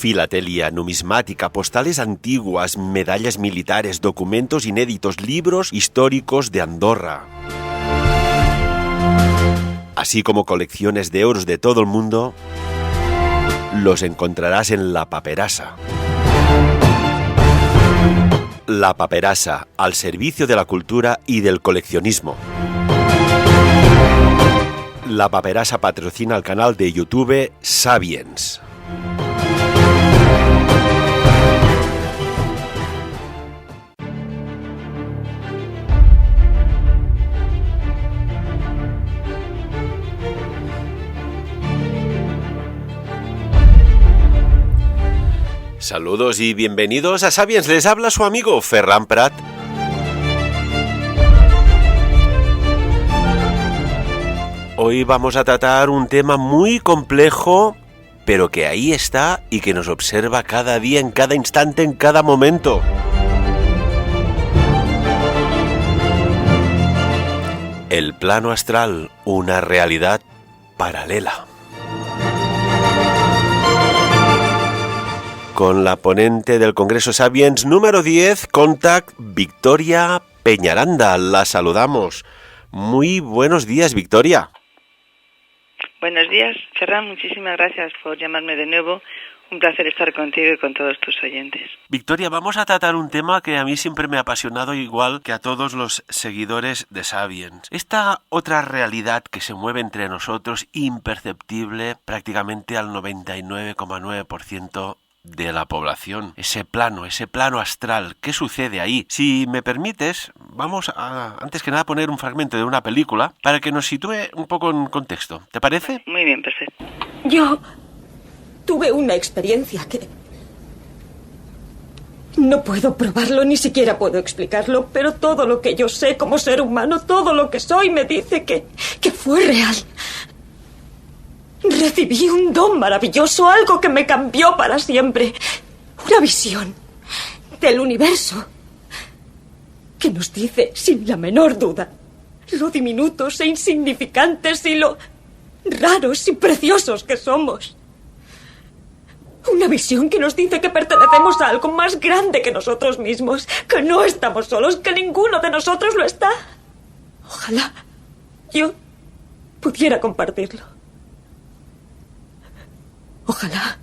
Filatelia, numismática, postales antiguas, medallas militares, documentos inéditos, libros históricos de Andorra, así como colecciones de euros de todo el mundo, los encontrarás en La Paperassa. La Paperassa, al servicio de la cultura y del coleccionismo. La Paperassa patrocina el canal de YouTube Sapiens. Saludos y bienvenidos a Sapiens. Les habla su amigo Ferran Prat. Hoy vamos a tratar un tema muy complejo, pero que ahí está y que nos observa cada día, en cada instante, en cada momento. El plano astral, una realidad paralela. Con la ponente del Congreso Sapiens número 10, Contact, Victoria Peñaranda. La saludamos. Muy buenos días, Victoria. Buenos días, Ferran. Muchísimas gracias por llamarme de nuevo. Un placer estar contigo y con todos tus oyentes. Victoria, vamos a tratar un tema que a mí siempre me ha apasionado, igual que a todos los seguidores de Sapiens. Esta otra realidad que se mueve entre nosotros, imperceptible prácticamente al 99,9% de la población, ese plano astral. ¿Qué sucede ahí? Si me permites, vamos a, antes que nada, poner un fragmento de una película para que nos sitúe un poco en contexto. ¿Te parece? Muy bien, perfecto. Yo tuve una experiencia que no puedo probarlo, ni siquiera puedo explicarlo, pero todo lo que yo sé como ser humano, todo lo que soy, me dice que fue real. Recibí un don maravilloso, algo que me cambió para siempre. Una visión del universo que nos dice, sin la menor duda, lo diminutos e insignificantes y lo raros y preciosos que somos. Una visión que nos dice que pertenecemos a algo más grande que nosotros mismos, que no estamos solos, que ninguno de nosotros lo está. Ojalá yo pudiera compartirlo. Ojalá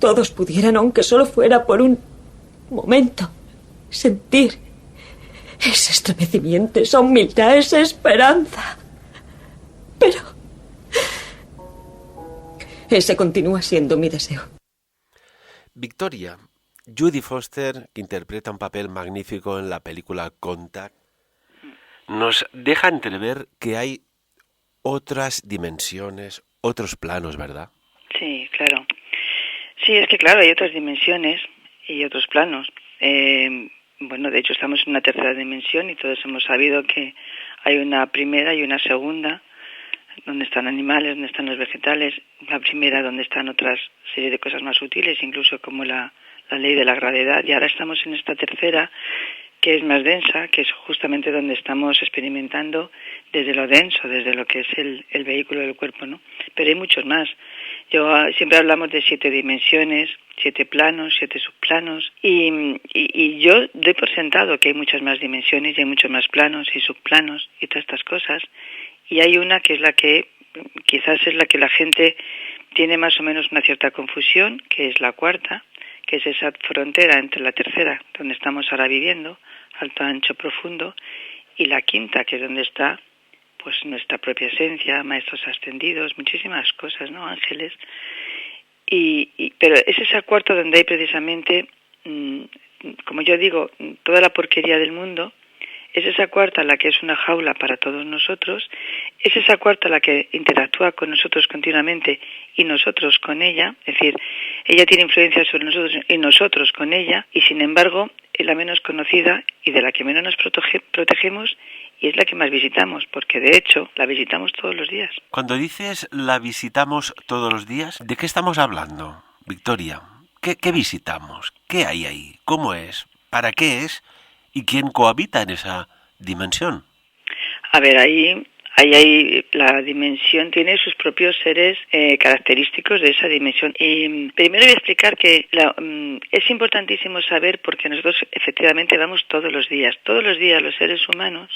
todos pudieran, aunque solo fuera por un momento, sentir ese estremecimiento, esa humildad, esa esperanza. Pero ese continúa siendo mi deseo. Victoria, Jodie Foster, que interpreta un papel magnífico en la película Contact, nos deja entrever que hay otras dimensiones, otros planos, ¿verdad? Sí, claro. Sí, es que claro, hay otras dimensiones y otros planos. Bueno, de hecho estamos en una tercera dimensión y todos hemos sabido que hay una primera y una segunda, donde están animales, donde están los vegetales. La primera donde están otras serie de cosas más sutiles, incluso como la ley de la gravedad. Y ahora estamos en esta tercera, que es más densa, que es justamente donde estamos experimentando desde lo denso, desde lo que es el vehículo del cuerpo, ¿no? Pero hay muchos más. Siempre hablamos de 7 dimensiones, 7 planos, 7 subplanos, y yo doy por sentado que hay muchas más dimensiones y hay muchos más planos y subplanos y todas estas cosas. Y hay una que es la que quizás es la que la gente tiene más o menos una cierta confusión, que es la cuarta, que es esa frontera entre la tercera, donde estamos ahora viviendo, alto, ancho, profundo, y la quinta, que es donde está pues nuestra propia esencia, maestros ascendidos, muchísimas cosas, ¿no? Ángeles. Pero es esa cuarta donde hay precisamente, como yo digo, toda la porquería del mundo. Es esa cuarta la que es una jaula para todos nosotros, es esa cuarta la que interactúa con nosotros continuamente y nosotros con ella, es decir, ella tiene influencia sobre nosotros y nosotros con ella, y sin embargo es la menos conocida y de la que menos nos protegemos, y es la que más visitamos, porque de hecho la visitamos todos los días. Cuando dices la visitamos todos los días, ¿de qué estamos hablando, Victoria? ¿Qué visitamos? ¿Qué hay ahí? ¿Cómo es? ¿Para qué es? ¿Y quién cohabita en esa dimensión? A ver, ahí Ahí la dimensión tiene sus propios seres característicos de esa dimensión. Y primero voy a explicar que es importantísimo saber, porque nosotros efectivamente vamos todos los días los seres humanos,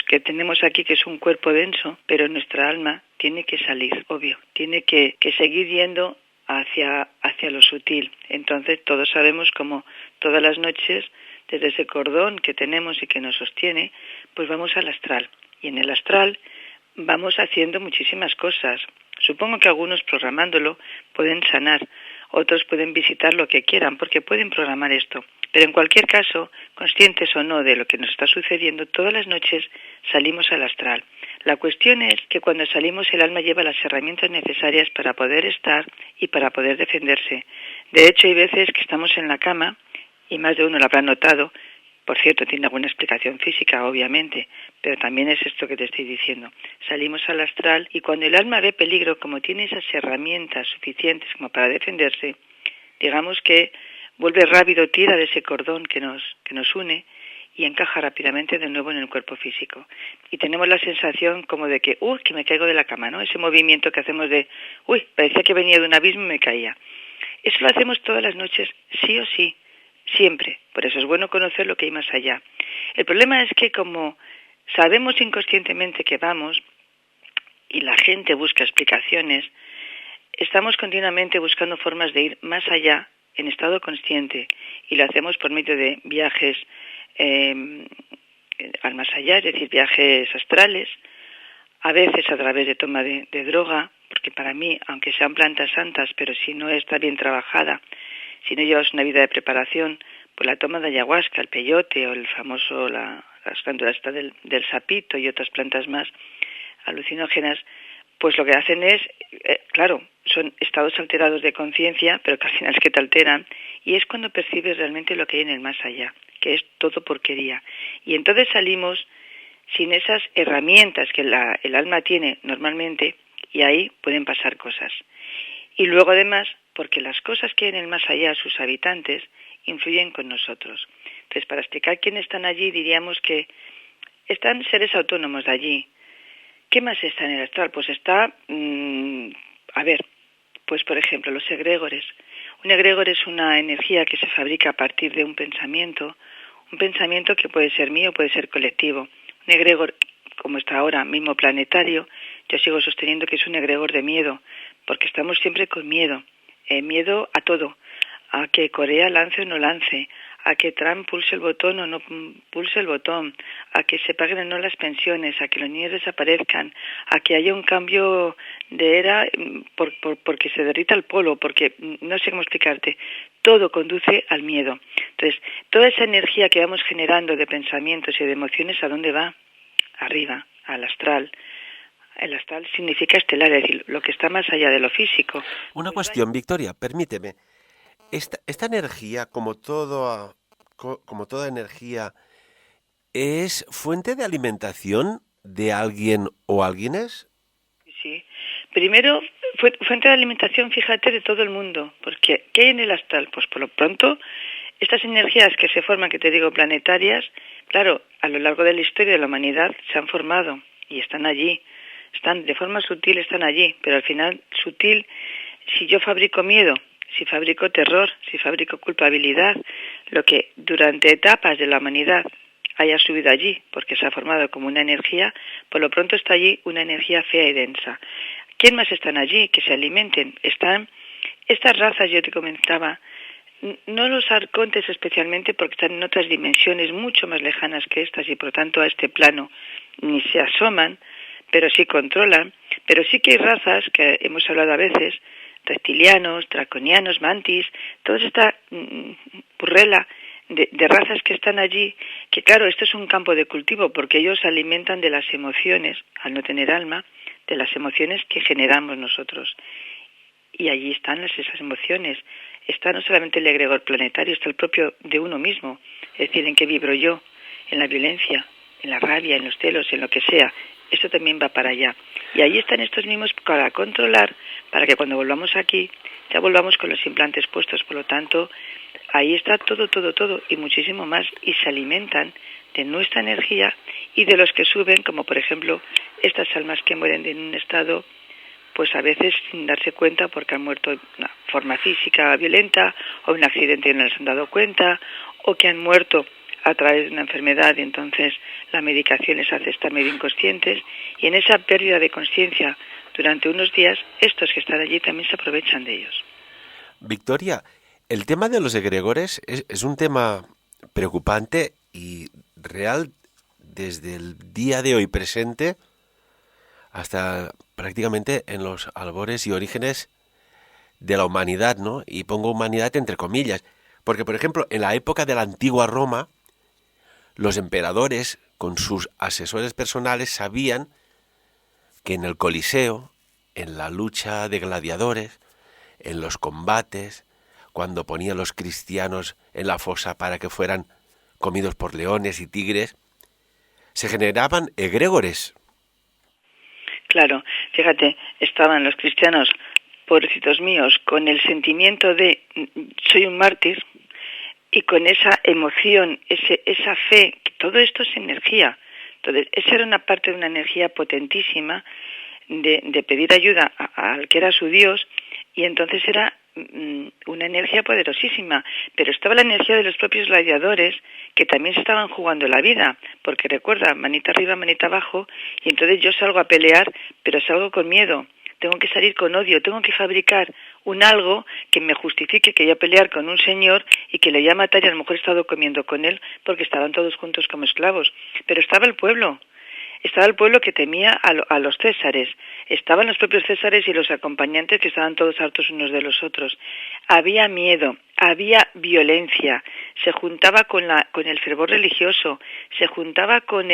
que tenemos aquí, que es un cuerpo denso, pero nuestra alma tiene que salir, obvio, tiene que seguir yendo hacia lo sutil. Entonces todos sabemos cómo todas las noches, desde ese cordón que tenemos y que nos sostiene, pues vamos al astral. Y en el astral vamos haciendo muchísimas cosas. Supongo que algunos, programándolo, pueden sanar, otros pueden visitar lo que quieran, porque pueden programar esto. Pero en cualquier caso, conscientes o no de lo que nos está sucediendo, todas las noches salimos al astral. La cuestión es que cuando salimos el alma lleva las herramientas necesarias para poder estar y para poder defenderse. De hecho, hay veces que estamos en la cama, y más de uno lo habrá notado. Por cierto, tiene alguna explicación física, obviamente, pero también es esto que te estoy diciendo. Salimos al astral y cuando el alma ve peligro, como tiene esas herramientas suficientes como para defenderse, digamos que vuelve rápido, tira de ese cordón que nos une y encaja rápidamente de nuevo en el cuerpo físico. Y tenemos la sensación como de que me caigo de la cama, ¿no? Ese movimiento que hacemos de, parecía que venía de un abismo y me caía. Eso lo hacemos todas las noches, sí o sí. Siempre. Por eso es bueno conocer lo que hay más allá. El problema es que como sabemos inconscientemente que vamos y la gente busca explicaciones, estamos continuamente buscando formas de ir más allá en estado consciente y lo hacemos por medio de viajes al más allá, es decir, viajes astrales, a veces a través de toma de droga, porque para mí, aunque sean plantas santas, pero si no está bien trabajada, si no llevas una vida de preparación, pues la toma de ayahuasca, el peyote o el famoso, las glándulas del sapito y otras plantas más alucinógenas, pues lo que hacen es, claro, son estados alterados de conciencia, pero que al final es que te alteran, y es cuando percibes realmente lo que hay en el más allá, que es todo porquería. Y entonces salimos sin esas herramientas que el alma tiene normalmente, y ahí pueden pasar cosas. Y luego además, porque las cosas que hay en el más allá, sus habitantes, influyen con nosotros. Entonces, para explicar quiénes están allí, diríamos que están seres autónomos de allí. ¿Qué más está en el astral? Pues está, pues por ejemplo, los egregores. Un egregor es una energía que se fabrica a partir de un pensamiento que puede ser mío, puede ser colectivo. Un egregor, como está ahora mismo planetario, yo sigo sosteniendo que es un egregor de miedo, porque estamos siempre con miedo. Miedo a todo, a que Corea lance o no lance, a que Trump pulse el botón o no pulse el botón, a que se paguen o no las pensiones, a que los niños desaparezcan, a que haya un cambio de era porque se derrita el polo, porque no sé cómo explicarte. Todo conduce al miedo. Entonces, toda esa energía que vamos generando de pensamientos y de emociones, ¿a dónde va? Arriba, al astral. El astral significa estelar, es decir, lo que está más allá de lo físico. Una cuestión, Victoria, permíteme. Esta energía, como toda energía, ¿es fuente de alimentación de alguien o alguienes? Sí. Primero, fuente de alimentación, fíjate, de todo el mundo. Porque, ¿qué hay en el astral? Pues por lo pronto, estas energías que se forman, que te digo, planetarias, claro, a lo largo de la historia de la humanidad se han formado y están allí. Están de forma sutil, están allí, pero al final sutil, si yo fabrico miedo, si fabrico terror, si fabrico culpabilidad, lo que durante etapas de la humanidad haya subido allí, porque se ha formado como una energía, por lo pronto está allí una energía fea y densa. ¿Quién más están allí? Que se alimenten. Están estas razas, yo te comentaba, no los arcontes especialmente porque están en otras dimensiones mucho más lejanas que estas y por lo tanto a este plano ni se asoman, pero sí controlan, pero sí que hay razas que hemos hablado a veces, reptilianos, draconianos, mantis, toda esta burrela de razas que están allí, que claro, esto es un campo de cultivo porque ellos se alimentan de las emociones, al no tener alma, de las emociones que generamos nosotros. Y allí están esas emociones. Está no solamente el egregor planetario, está el propio de uno mismo, es decir, en qué vibro yo, en la violencia, en la rabia, en los celos, en lo que sea. Esto también va para allá. Y ahí están estos mismos para controlar, para que cuando volvamos aquí, ya volvamos con los implantes puestos. Por lo tanto, ahí está todo, y muchísimo más. Y se alimentan de nuestra energía y de los que suben, como por ejemplo estas almas que mueren en un estado, pues a veces sin darse cuenta porque han muerto de una forma física violenta o un accidente y no les han dado cuenta, o que han muerto a través de una enfermedad y entonces la medicación les hace estar medio inconscientes, y en esa pérdida de conciencia durante unos días, estos que están allí también se aprovechan de ellos. Victoria, el tema de los egregores es un tema preocupante y real desde el día de hoy presente hasta prácticamente en los albores y orígenes de la humanidad, ¿no? Y pongo humanidad entre comillas, porque por ejemplo, en la época de la antigua Roma, los emperadores con sus asesores personales sabían que en el Coliseo, en la lucha de gladiadores, en los combates, cuando ponían los cristianos en la fosa para que fueran comidos por leones y tigres, se generaban egregores. Claro, fíjate, estaban los cristianos, pobrecitos míos, con el sentimiento de soy un mártir, y con esa emoción, esa fe, todo esto es energía. Entonces, esa era una parte de una energía potentísima de pedir ayuda al que era su Dios, y entonces era una energía poderosísima, pero estaba la energía de los propios gladiadores que también se estaban jugando la vida, porque recuerda, manita arriba, manita abajo, y entonces yo salgo a pelear, pero salgo con miedo, tengo que salir con odio, tengo que fabricar un algo que me justifique que voy a pelear con un señor y que le voy a matar y a lo mejor he estado comiendo con él porque estaban todos juntos como esclavos, pero estaba el pueblo que temía a los césares, estaban los propios césares y los acompañantes que estaban todos hartos unos de los otros. Había miedo, había violencia, se juntaba con el fervor religioso, se juntaba con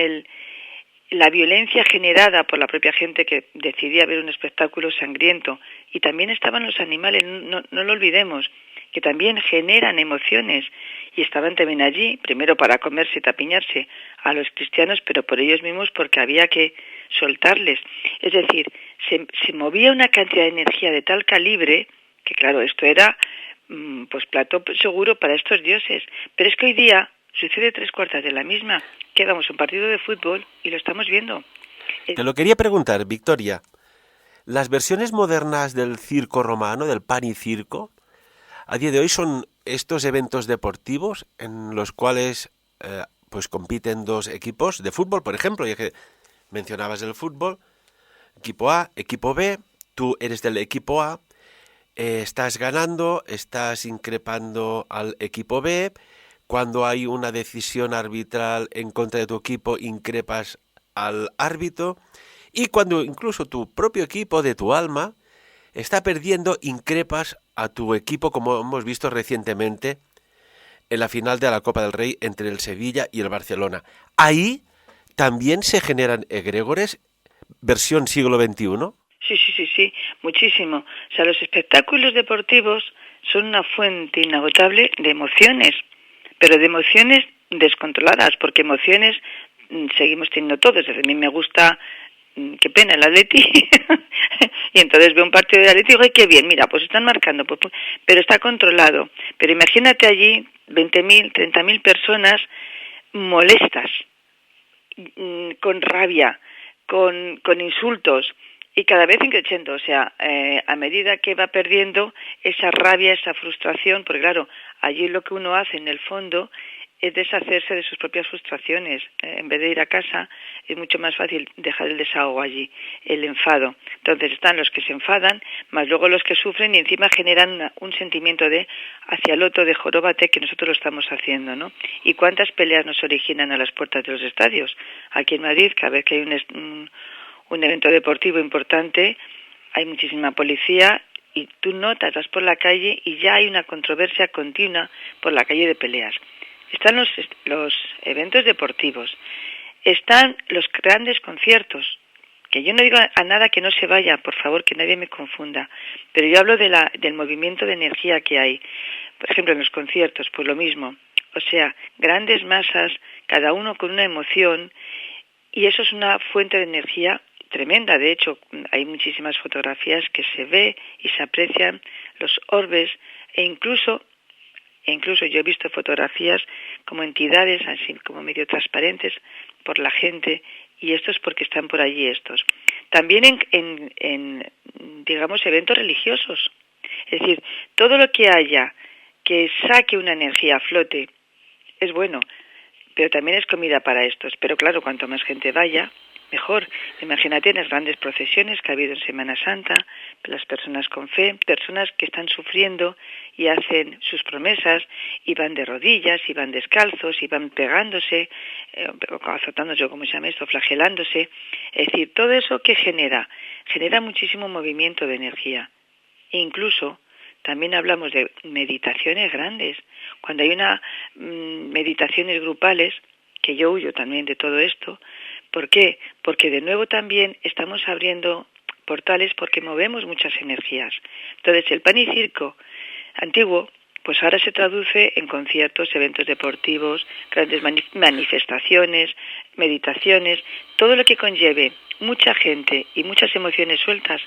la violencia generada por la propia gente que decidía ver un espectáculo sangriento, y también estaban los animales, no lo olvidemos, que también generan emociones, y estaban también allí, primero para comerse y tapiñarse a los cristianos, pero por ellos mismos porque había que soltarles. Es decir, se movía una cantidad de energía de tal calibre que, claro, esto era pues plato seguro para estos dioses. Pero es que hoy día sucede 3/4 de la misma. Quedamos un partido de fútbol y lo estamos viendo. Te lo quería preguntar, Victoria. Las versiones modernas del circo romano, del pan y circo, a día de hoy son estos eventos deportivos en los cuales pues compiten dos equipos de fútbol, por ejemplo, ya que mencionabas el fútbol, equipo A, equipo B, tú eres del equipo A, estás ganando, estás increpando al equipo B, cuando hay una decisión arbitral en contra de tu equipo, increpas al árbitro, y cuando incluso tu propio equipo de tu alma está perdiendo, increpas a tu equipo, como hemos visto recientemente en la final de la Copa del Rey entre el Sevilla y el Barcelona. Ahí también se generan egregores, versión siglo XXI. Sí, muchísimo. O sea, los espectáculos deportivos son una fuente inagotable de emociones, pero de emociones descontroladas, porque emociones seguimos teniendo todos. A mí me gusta, qué pena, el Atleti, y entonces veo un partido de Atleti y digo, ¡ay, qué bien! Mira, pues están marcando, pero está controlado. Pero imagínate allí 20.000, 30.000 personas molestas, con rabia, con insultos, y cada vez increciendo, o sea, a medida que va perdiendo esa rabia, esa frustración, porque claro, allí lo que uno hace en el fondo es deshacerse de sus propias frustraciones. En vez de ir a casa, es mucho más fácil dejar el desahogo allí, el enfado. Entonces están los que se enfadan, más luego los que sufren, y encima generan un sentimiento de hacia el otro, de joróbate, que nosotros lo estamos haciendo, ¿no? ¿Y cuántas peleas nos originan a las puertas de los estadios? Aquí en Madrid, cada vez que hay un evento deportivo importante, hay muchísima policía, y tú notas, vas por la calle y ya hay una controversia continua por la calle de peleas. Están los eventos deportivos, están los grandes conciertos, que yo no digo a nada que no se vaya, por favor, que nadie me confunda, pero yo hablo del movimiento de energía que hay. Por ejemplo, en los conciertos, pues lo mismo, o sea, grandes masas, cada uno con una emoción, y eso es una fuente de energía tremenda. De hecho, hay muchísimas fotografías que se ve y se aprecian los orbes, e incluso E incluso yo he visto fotografías como entidades, así como medio transparentes por la gente, y esto es porque están por allí estos. También en digamos, eventos religiosos. Es decir, todo lo que haya que saque una energía a flote es bueno, pero también es comida para estos. Pero claro, cuanto más gente vaya, mejor. Imagínate en las grandes procesiones que ha habido en Semana Santa, las personas con fe, personas que están sufriendo y hacen sus promesas y van de rodillas, y van descalzos, y van pegándose, azotándose, como se llama esto, flagelándose. Es decir, todo eso que genera muchísimo movimiento de energía. E incluso también hablamos de meditaciones grandes. Cuando hay meditaciones grupales, que yo huyo también de todo esto. ¿Por qué? Porque de nuevo también estamos abriendo portales porque movemos muchas energías. Entonces el pan y circo antiguo, pues ahora se traduce en conciertos, eventos deportivos, grandes manifestaciones, meditaciones, todo lo que conlleve mucha gente y muchas emociones sueltas,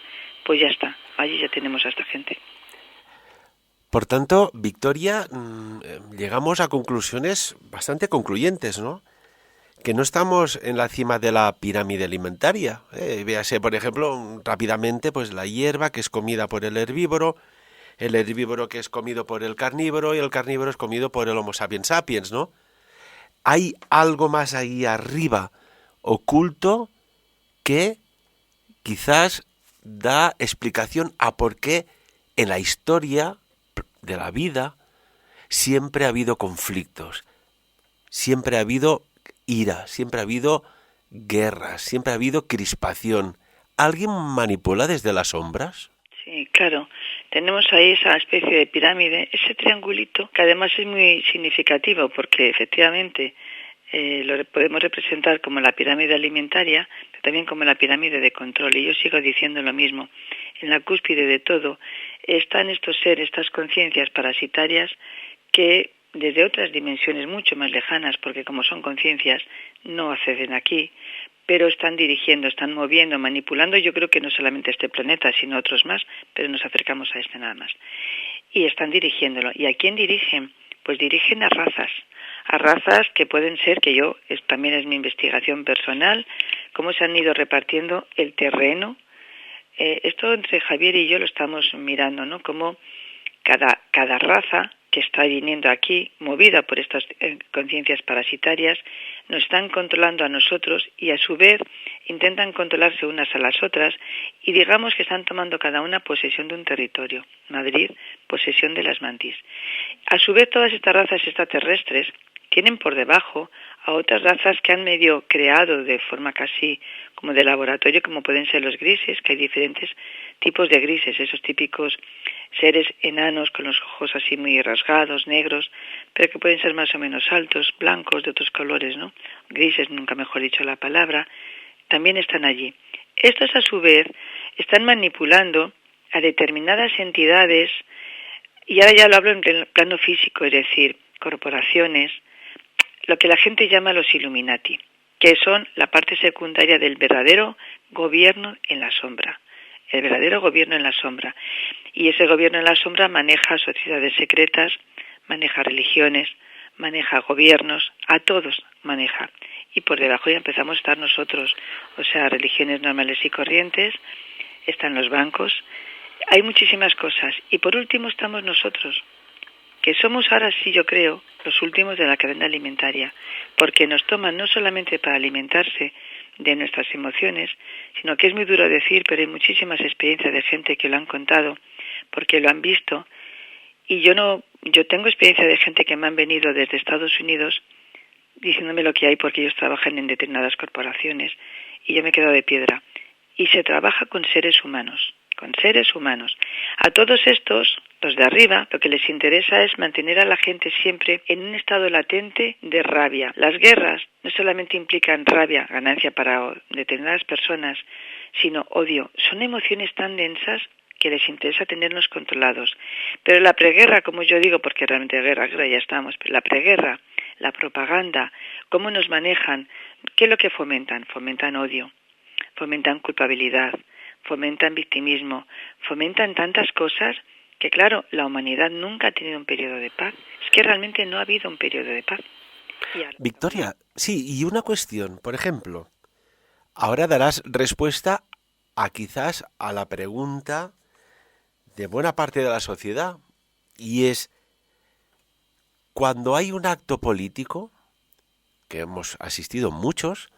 pues ya está, allí ya tenemos a esta gente. Por tanto, Victoria, llegamos a conclusiones bastante concluyentes, ¿no? Que no estamos en la cima de la pirámide alimentaria. Véase, por ejemplo, rápidamente, pues la hierba que es comida por el herbívoro que es comido por el carnívoro y el carnívoro es comido por el Homo sapiens sapiens, ¿no? Hay algo más ahí arriba, oculto, que quizás da explicación a por qué en la historia de la vida siempre ha habido conflictos, siempre ha habido ira, siempre ha habido guerras, siempre ha habido crispación. ¿Alguien manipula desde las sombras? Sí, claro. Tenemos ahí esa especie de pirámide, ese triangulito, que además es muy significativo porque efectivamente lo podemos representar como la pirámide alimentaria, pero también como la pirámide de control. Y yo sigo diciendo lo mismo. En la cúspide de todo están estos seres, estas conciencias parasitarias que desde otras dimensiones mucho más lejanas, porque como son conciencias, no acceden aquí, pero están dirigiendo, están moviendo, manipulando, yo creo que no solamente este planeta, sino otros más, pero nos acercamos a este nada más. Y están dirigiéndolo. ¿Y a quién dirigen? Pues dirigen a razas que pueden ser, que también es mi investigación personal, cómo se han ido repartiendo el terreno. Esto entre Javier y yo lo estamos mirando, ¿no? Cómo cada raza que está viniendo aquí, movida por estas conciencias parasitarias, nos están controlando a nosotros y a su vez intentan controlarse unas a las otras y digamos que están tomando cada una posesión de un territorio. Madrid, posesión de las mantis. A su vez todas estas razas extraterrestres tienen por debajo a otras razas que han medio creado de forma casi como de laboratorio, como pueden ser los grises, que hay diferentes tipos de grises, esos típicos seres enanos con los ojos así muy rasgados, negros, pero que pueden ser más o menos altos, blancos, de otros colores, ¿no? Grises, nunca mejor dicho la palabra, también están allí. Estos a su vez están manipulando a determinadas entidades, y ahora ya lo hablo en el plano físico, es decir, corporaciones, lo que la gente llama los Illuminati, que son la parte secundaria del verdadero gobierno en la sombra. El verdadero gobierno en la sombra. Y ese gobierno en la sombra maneja sociedades secretas, maneja religiones, maneja gobiernos, a todos maneja. Y por debajo ya empezamos a estar nosotros, o sea, religiones normales y corrientes, están los bancos, hay muchísimas cosas. Y por último estamos nosotros, que somos ahora sí, yo creo, los últimos de la cadena alimentaria, porque nos toman no solamente para alimentarse de nuestras emociones, sino que es muy duro decir, pero hay muchísimas experiencias de gente que lo han contado, porque lo han visto, y yo tengo experiencia de gente que me han venido desde Estados Unidos diciéndome lo que hay porque ellos trabajan en determinadas corporaciones, y yo me he quedado de piedra. Y se trabaja con seres humanos. A todos estos, los de arriba, lo que les interesa es mantener a la gente siempre en un estado latente de rabia. Las guerras no solamente implican rabia, ganancia para determinadas personas, sino odio. Son emociones tan densas que les interesa tenernos controlados. Pero la preguerra, como yo digo, porque realmente guerra ya estamos, pero la preguerra, la propaganda, cómo nos manejan, ¿qué es lo que fomentan? Fomentan odio, fomentan culpabilidad, fomentan victimismo, fomentan tantas cosas que claro, la humanidad nunca ha tenido un periodo de paz. Es que realmente no ha habido un periodo de paz. Victoria, sí, y una cuestión, por ejemplo, ahora darás respuesta a quizás a la pregunta de buena parte de la sociedad, y es, cuando hay un acto político, que hemos asistido muchos,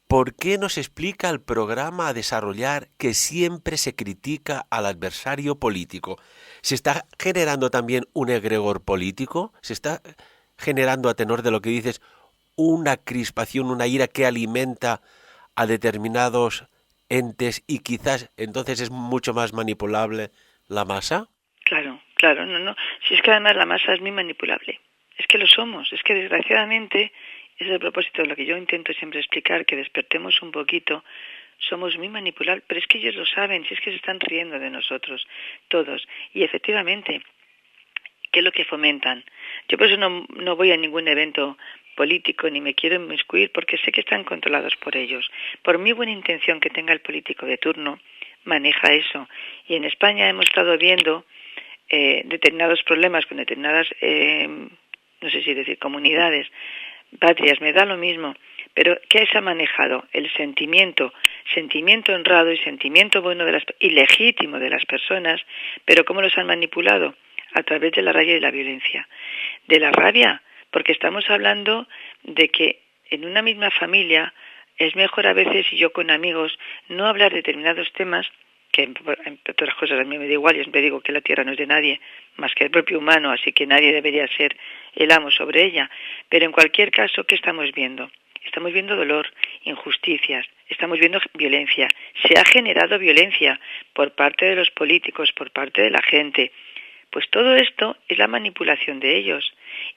¿por qué nos explica el programa a desarrollar que siempre se critica al adversario político? ¿Se está generando también un egregor político? ¿Se está generando, a tenor de lo que dices, una crispación, una ira que alimenta a determinados entes y quizás entonces es mucho más manipulable la masa? Claro, no. Si es que además la masa es muy manipulable. Es que lo somos. Es que desgraciadamente, ese es el propósito de lo que yo intento siempre explicar, que despertemos un poquito. Somos muy manipulables, pero es que ellos lo saben, si es que se están riendo de nosotros, todos. Y efectivamente, ¿qué es lo que fomentan? Yo por eso no voy a ningún evento político ni me quiero inmiscuir porque sé que están controlados por ellos. Por muy buena intención que tenga el político de turno, maneja eso. Y en España hemos estado viendo determinados problemas con determinadas, no sé si decir comunidades, patrias, me da lo mismo, pero ¿qué se ha manejado? El sentimiento honrado y sentimiento bueno y legítimo de las personas, pero ¿cómo los han manipulado? A través de la rabia y la violencia. De la rabia, porque estamos hablando de que en una misma familia es mejor a veces, y yo con amigos, no hablar de determinados temas, que en otras cosas a mí me da igual, yo siempre digo que la tierra no es de nadie más que el propio humano, así que nadie debería ser el amo sobre ella. Pero en cualquier caso, ¿qué estamos viendo? Estamos viendo dolor, injusticias, estamos viendo violencia. Se ha generado violencia por parte de los políticos, por parte de la gente. Pues todo esto es la manipulación de ellos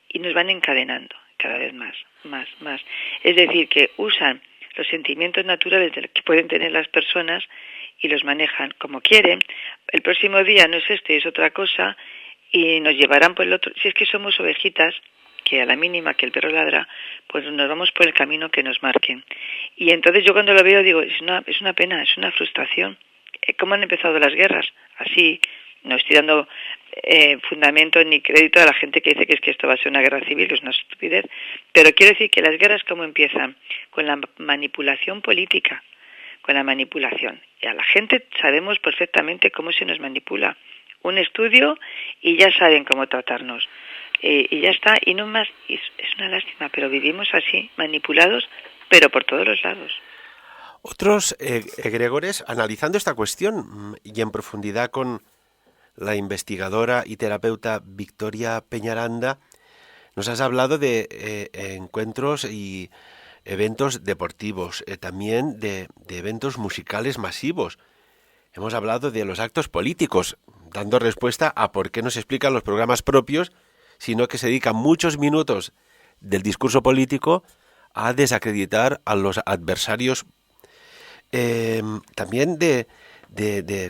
y nos van encadenando cada vez más. Es decir, que usan los sentimientos naturales que pueden tener las personas y los manejan como quieren. El próximo día no es este, es otra cosa y nos llevarán por el otro. Si es que somos ovejitas, que a la mínima que el perro ladra, pues nos vamos por el camino que nos marquen. Y entonces yo cuando lo veo digo, es una pena, es una frustración. ¿Cómo han empezado las guerras? Así, no estoy dando fundamento ni crédito a la gente que dice que es que esto va a ser una guerra civil, es una estupidez. Pero quiero decir que las guerras, ¿cómo empiezan? Con la manipulación política, con la manipulación. Y a la gente sabemos perfectamente cómo se nos manipula. Un estudio y ya saben cómo tratarnos. Y ya está, y no más, es una lástima, pero vivimos así, manipulados, pero por todos los lados. Otros egregores, analizando esta cuestión y en profundidad con la investigadora y terapeuta Victoria Peñaranda, nos has hablado de encuentros y eventos deportivos, también de eventos musicales masivos. Hemos hablado de los actos políticos, dando respuesta a por qué no se explican los programas propios, sino que se dedican muchos minutos del discurso político a desacreditar a los adversarios. También de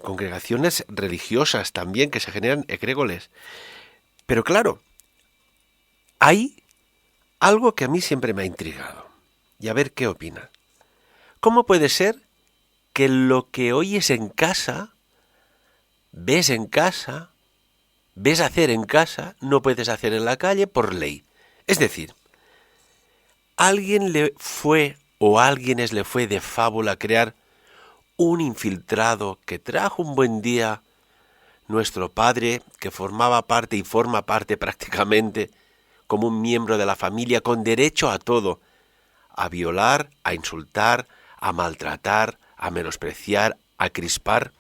congregaciones religiosas también que se generan egregoles. Pero claro, hay algo que a mí siempre me ha intrigado. Y a ver qué opina. ¿Cómo puede ser que lo que oyes en casa, ves hacer en casa, no puedes hacer en la calle por ley? Es decir, ¿alguien le fue de fábula crear un infiltrado que trajo un buen día nuestro padre, que formaba parte y forma parte prácticamente como un miembro de la familia con derecho a todo, a violar, a insultar, a maltratar, a menospreciar, a crispar?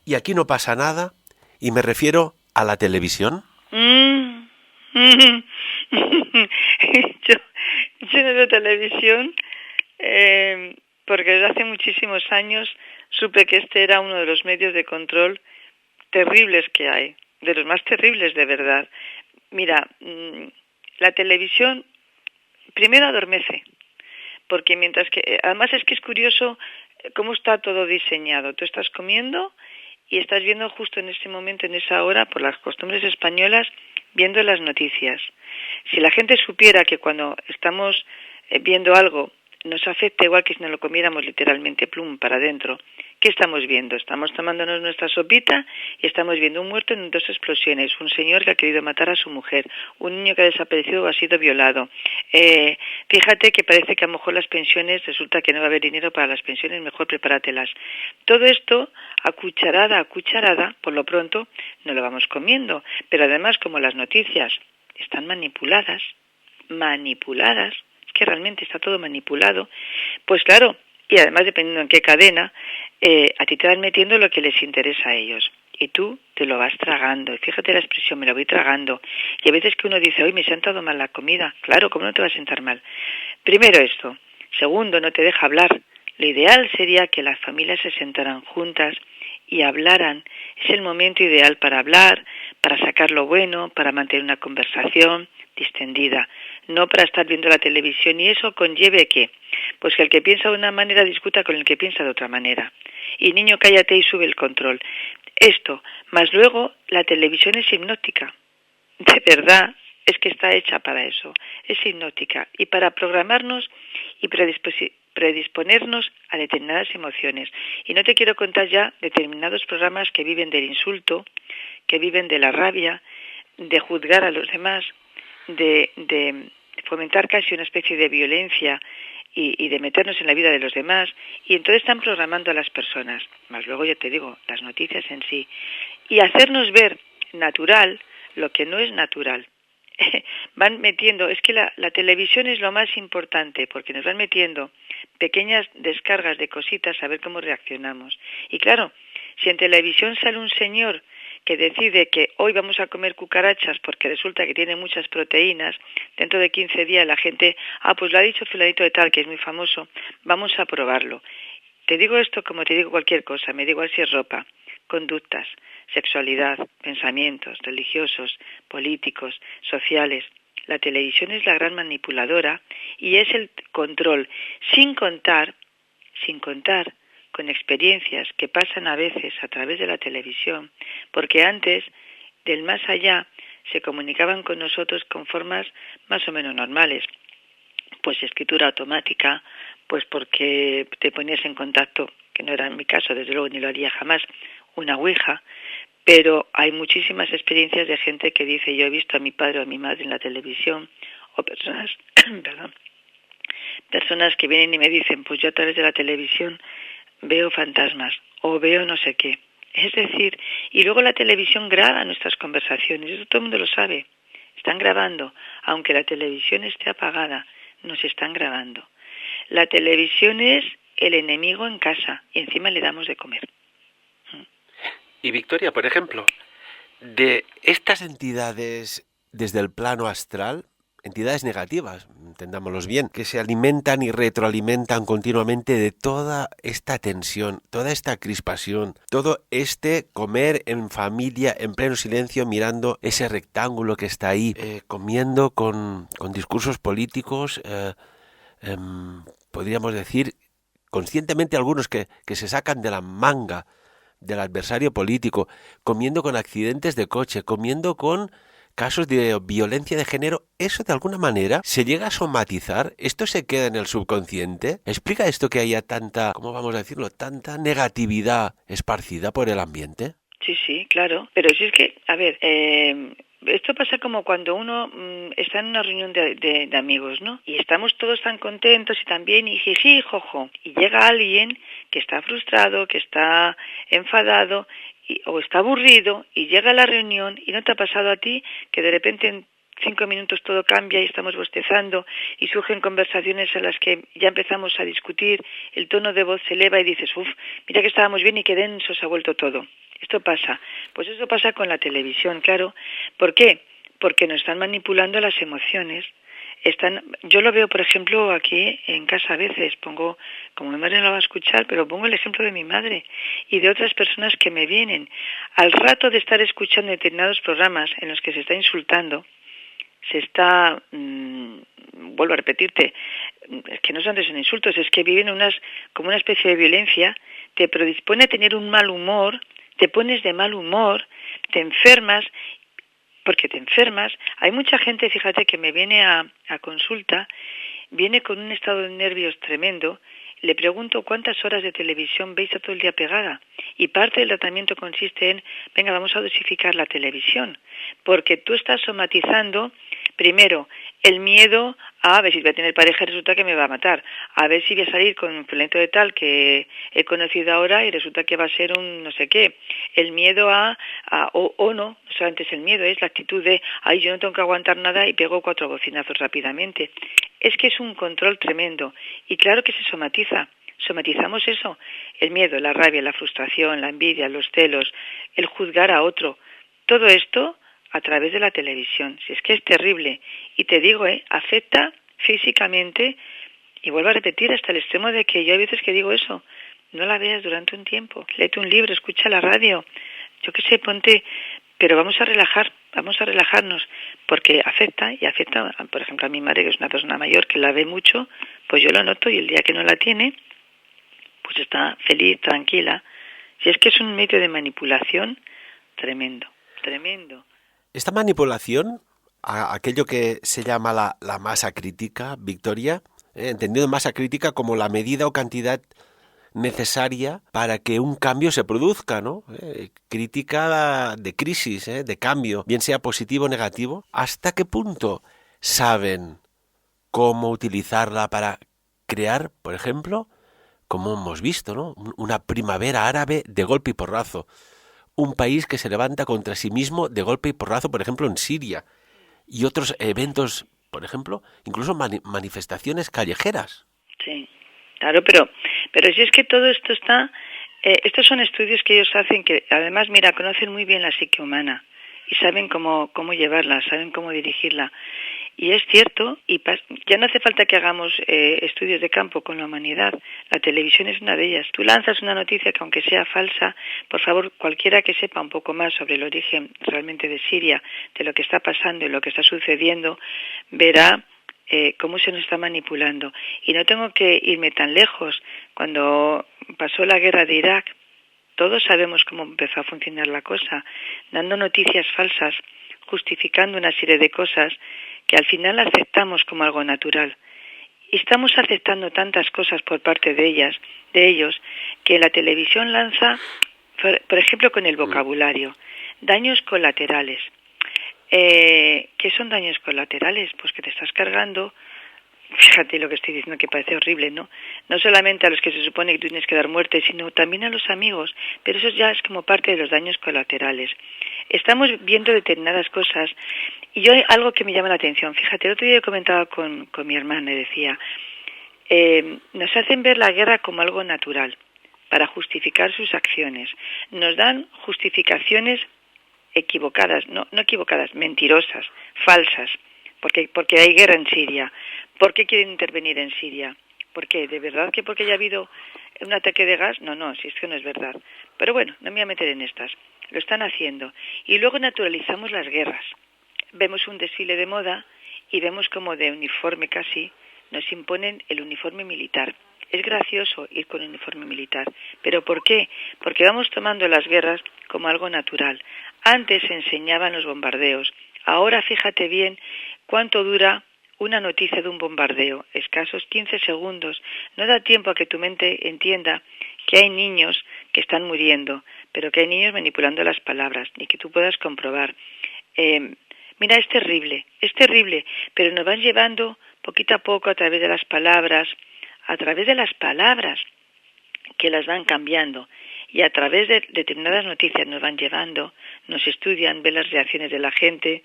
Y aquí no pasa nada, y me refiero a la televisión. Yo no veo televisión porque desde hace muchísimos años supe que este era uno de los medios de control terribles que hay, de los más terribles de verdad. Mira, la televisión primero adormece, porque mientras que, además es que es curioso cómo está todo diseñado. Tú estás comiendo y estás viendo justo en ese momento, en esa hora, por las costumbres españolas, viendo las noticias. Si la gente supiera que cuando estamos viendo algo nos afecta igual que si nos lo comiéramos literalmente plum para adentro, ¿Qué estamos viendo? Estamos tomándonos nuestra sopita y estamos viendo un muerto en 2 explosiones, un señor que ha querido matar a su mujer, un niño que ha desaparecido o ha sido violado. Fíjate que parece que a lo mejor las pensiones, resulta que no va a haber dinero para las pensiones, mejor prepáratelas. Todo esto, a cucharada, por lo pronto, no lo vamos comiendo. Pero además, como las noticias están manipuladas, es que realmente está todo manipulado, pues claro, y además dependiendo en qué cadena, a ti te van metiendo lo que les interesa a ellos. Y tú te lo vas tragando. Y fíjate la expresión, me lo voy tragando. Y a veces que uno dice, hoy me he sentado mal la comida. Claro, ¿cómo no te va a sentar mal? Primero esto. Segundo, no te deja hablar. Lo ideal sería que las familias se sentaran juntas y hablaran. Es el momento ideal para hablar, para sacar lo bueno, para mantener una conversación distendida, no para estar viendo la televisión, y eso conlleve ¿qué? Pues que el que piensa de una manera discuta con el que piensa de otra manera. Y niño, cállate y sube el control. Esto, más luego la televisión es hipnótica. De verdad, es que está hecha para eso. Es hipnótica y para programarnos y predisponernos a determinadas emociones. Y no te quiero contar ya determinados programas que viven del insulto, que viven de la rabia, de juzgar a los demás, de fomentar casi una especie de violencia y de meternos en la vida de los demás, y entonces están programando a las personas, más luego ya te digo, las noticias en sí, y hacernos ver natural lo que no es natural. Van metiendo, es que la televisión es lo más importante, porque nos van metiendo pequeñas descargas de cositas a ver cómo reaccionamos. Y claro, si en televisión sale un señor que decide que hoy vamos a comer cucarachas porque resulta que tiene muchas proteínas, dentro de 15 días la gente, pues lo ha dicho fulanito de tal, que es muy famoso, vamos a probarlo. Te digo esto como te digo cualquier cosa, me da igual si es ropa, conductas, sexualidad, pensamientos religiosos, políticos, sociales. La televisión es la gran manipuladora y es el control, sin contar con experiencias que pasan a veces a través de la televisión, porque antes, del más allá, se comunicaban con nosotros con formas más o menos normales, pues escritura automática, pues porque te ponías en contacto, que no era en mi caso, desde luego ni lo haría jamás, una ouija, pero hay muchísimas experiencias de gente que dice, yo he visto a mi padre o a mi madre en la televisión, o personas, personas que vienen y me dicen, pues yo a través de la televisión veo fantasmas o veo no sé qué. Es decir, y luego la televisión graba nuestras conversaciones, eso todo el mundo lo sabe. Están grabando, aunque la televisión esté apagada, nos están grabando. La televisión es el enemigo en casa y encima le damos de comer. Y Victoria, por ejemplo, de estas entidades desde el plano astral, entidades negativas, entendámoslos bien, que se alimentan y retroalimentan continuamente de toda esta tensión, toda esta crispación, todo este comer en familia, en pleno silencio, mirando ese rectángulo que está ahí, comiendo con discursos políticos, podríamos decir, conscientemente algunos que se sacan de la manga del adversario político, comiendo con accidentes de coche, comiendo con casos de violencia de género. ¿Eso de alguna manera se llega a somatizar? ¿Esto se queda en el subconsciente? ¿Explica esto que haya tanta, ¿cómo vamos a decirlo?, tanta negatividad esparcida por el ambiente? Sí, claro. Pero si es que, a ver, esto pasa como cuando uno está en una reunión de amigos, ¿no? Y estamos todos tan contentos y tan bien, y jiji, jojo. Y llega alguien que está frustrado, que está enfadado, o está aburrido, y llega a la reunión, y no te ha pasado a ti que de repente en 5 minutos todo cambia y estamos bostezando y surgen conversaciones en las que ya empezamos a discutir, el tono de voz se eleva y dices, mira que estábamos bien y qué denso se ha vuelto todo. Esto pasa. Pues eso pasa con la televisión, claro. ¿Por qué? Porque nos están manipulando las emociones. Yo lo veo, por ejemplo, aquí en casa a veces. Como mi madre no lo va a escuchar, pero pongo el ejemplo de mi madre y de otras personas que me vienen. Al rato de estar escuchando determinados programas en los que se está insultando, se está, vuelvo a repetirte, es que no son insultos, es que viven como una especie de violencia, te predispone a tener un mal humor, te pones de mal humor, te enfermas, porque te enfermas. Hay mucha gente, fíjate, que me viene a consulta, viene con un estado de nervios tremendo, le pregunto cuántas horas de televisión veis a todo el día pegada. Y parte del tratamiento consiste en, venga, vamos a dosificar la televisión. Porque tú estás somatizando, primero, el miedo a ver si voy a tener pareja y resulta que me va a matar. A ver si voy a salir con un fulanito de tal que he conocido ahora y resulta que va a ser un no sé qué. El miedo no solamente es el miedo, es la actitud de, ay, yo no tengo que aguantar nada y pego 4 bocinazos rápidamente. Es que es un control tremendo. Y claro que se somatiza. Somatizamos eso, el miedo, la rabia, la frustración, la envidia, los celos, el juzgar a otro. Todo esto a través de la televisión. Si es que es terrible. Y te digo, afecta físicamente, y vuelvo a repetir, hasta el extremo de que yo hay veces que digo eso, no la veas durante un tiempo, léete un libro, escucha la radio, yo qué sé, ponte, pero vamos a relajarnos, porque afecta, por ejemplo, a mi madre, que es una persona mayor, que la ve mucho, pues yo lo noto, y el día que no la tiene, pues está feliz, tranquila. Si es que es un medio de manipulación tremendo. Esta manipulación, aquello que se llama la masa crítica, Victoria, entendido masa crítica como la medida o cantidad necesaria para que un cambio se produzca, ¿no? Crítica de crisis, de cambio, bien sea positivo o negativo. ¿Hasta qué punto saben cómo utilizarla para crear, por ejemplo, como hemos visto, ¿no? Una primavera árabe de golpe y porrazo? Un país que se levanta contra sí mismo de golpe y porrazo, por ejemplo, en Siria, y otros eventos, por ejemplo, incluso manifestaciones callejeras. Sí, claro, pero si es que todo esto está, estos son estudios que ellos hacen que, además, mira, conocen muy bien la psique humana y saben cómo llevarla, saben cómo dirigirla. Y es cierto, y ya no hace falta que hagamos estudios de campo con la humanidad. La televisión es una de ellas. Tú lanzas una noticia que, aunque sea falsa, por favor, cualquiera que sepa un poco más sobre el origen realmente de Siria, de lo que está pasando y lo que está sucediendo, verá cómo se nos está manipulando. Y no tengo que irme tan lejos. Cuando pasó la guerra de Irak, todos sabemos cómo empezó a funcionar la cosa, dando noticias falsas, justificando una serie de cosas que al final aceptamos como algo natural. Y estamos aceptando tantas cosas por parte de ellos, que la televisión lanza, por ejemplo, con el vocabulario, daños colaterales. ¿Qué son daños colaterales? Pues que te estás cargando, fíjate lo que estoy diciendo, que parece horrible, ¿no? No solamente a los que se supone que tú tienes que dar muerte, sino también a los amigos, pero eso ya es como parte de los daños colaterales. Estamos viendo determinadas cosas, y yo hay algo que me llama la atención. Fíjate, el otro día comentaba con mi hermana, y decía, nos hacen ver la guerra como algo natural, para justificar sus acciones. Nos dan justificaciones equivocadas, no equivocadas, mentirosas, falsas, porque hay guerra en Siria. ¿Por qué quieren intervenir en Siria? ¿Por qué? ¿De verdad que porque haya habido un ataque de gas? No, si es que no es verdad. Pero bueno, no me voy a meter en estas. Lo están haciendo. Y luego naturalizamos las guerras. Vemos un desfile de moda y vemos como de uniforme casi nos imponen el uniforme militar. Es gracioso ir con uniforme militar. ¿Pero por qué? Porque vamos tomando las guerras como algo natural. Antes se enseñaban los bombardeos. Ahora fíjate bien cuánto dura una noticia de un bombardeo. Escasos 15 segundos. No da tiempo a que tu mente entienda que hay niños que están muriendo, pero que hay niños manipulando las palabras, y que tú puedas comprobar. Mira, es terrible, pero nos van llevando poquito a poco a través de las palabras, que las van cambiando, y a través de determinadas noticias nos van llevando, nos estudian, ven las reacciones de la gente,